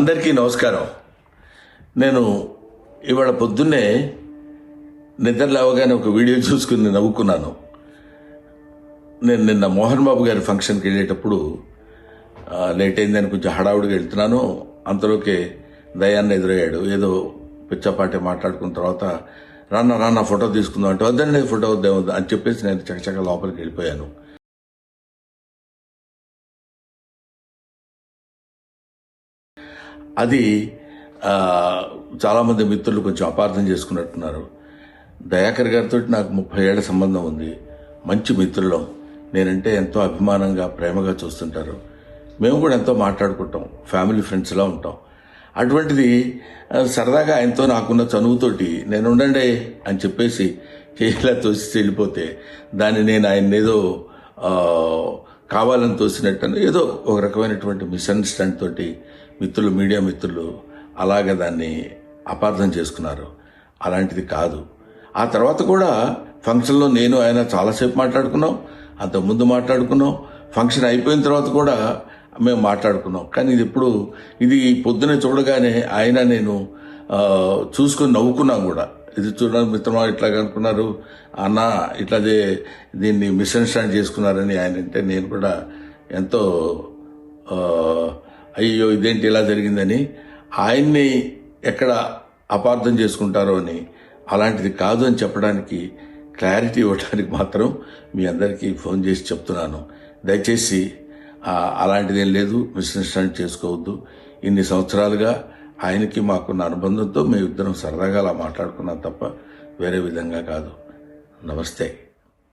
అందరికీ నమస్కారం. నేను ఇవాళ పొద్దున్నే నిద్ర లేవగానే ఒక వీడియో చూసుకుని నవ్వుకున్నాను. నేను నిన్న మోహన్ బాబు గారి ఫంక్షన్కి వెళ్ళేటప్పుడు లేట్ అయిందని కొంచెం హడావుడిగా వెళ్తున్నాను. అంతలోకే దయాన్ని ఎదురయ్యాడు. ఏదో పిచ్చపాటి మాట్లాడుకున్న తర్వాత రాన్న ఫోటో తీసుకుందాం అంటే వద్దండి ఫోటో వద్దాం అని చెప్పేసి నేను చకచక లోపలికి వెళ్ళిపోయాను. అది చాలామంది మిత్రులు కొంచెం అపార్థం చేసుకున్నట్టున్నారు. దయాకర్ గారితో నాకు 30 ఏళ్ల సంబంధం ఉంది. మంచి మిత్రులం. నేనంటే ఎంతో అభిమానంగా ప్రేమగా చూస్తుంటారు. మేము కూడా ఎంతో మాట్లాడుకుంటాం. ఫ్యామిలీ ఫ్రెండ్స్లా ఉంటాం. అటువంటిది సరదాగా ఆయనతో నాకున్న చనువుతోటి నేను ఉండండి అని చెప్పేసి చేయిలా తోసి వెళ్ళిపోతే దాన్ని నేను ఆయన ఏదో కావాలని తోసినట్టు ఏదో ఒక రకమైనటువంటి మిస్అండర్స్టాండ్ తోటి మిత్రులు, మీడియా మిత్రులు అలాగే దాన్ని అపార్థం చేసుకున్నారు. అలాంటిది కాదు. ఆ తర్వాత కూడా ఫంక్షన్లో నేను ఆయన చాలాసేపు మాట్లాడుకున్నాం. అంతకుముందు మాట్లాడుకున్నాం. ఫంక్షన్ అయిపోయిన తర్వాత కూడా మేము మాట్లాడుకున్నాం. కానీ ఇది పొద్దునే చూడగానే ఆయన నేను చూసుకొని నవ్వుకున్నాం కూడా. ఇది చూడడానికి మిత్రమా ఇట్లాగా అనుకున్నారు అన్న, ఇట్లాగే దీన్ని మిస్అండర్స్టాండ్ చేసుకున్నారని ఆయన అంటే నేను కూడా ఎంతో అయ్యో ఇదేంటి ఇలా జరిగిందని, ఆయన్ని ఎక్కడ అపార్థం చేసుకుంటారో అని, అలాంటిది కాదు అని చెప్పడానికి క్లారిటీ ఇవ్వడానికి మాత్రం మీ అందరికీ ఫోన్ చేసి చెప్తున్నాను. దయచేసి అలాంటిదేం లేదు, మిస్అండర్స్టాండ్ చేసుకోవద్దు. ఇన్ని సంవత్సరాలుగా ఆయనకి మాకున్న అనుబంధంతో మేమిద్దరం సరదాగా అలా మాట్లాడుకున్నాం తప్ప వేరే విధంగా కాదు. నమస్తే.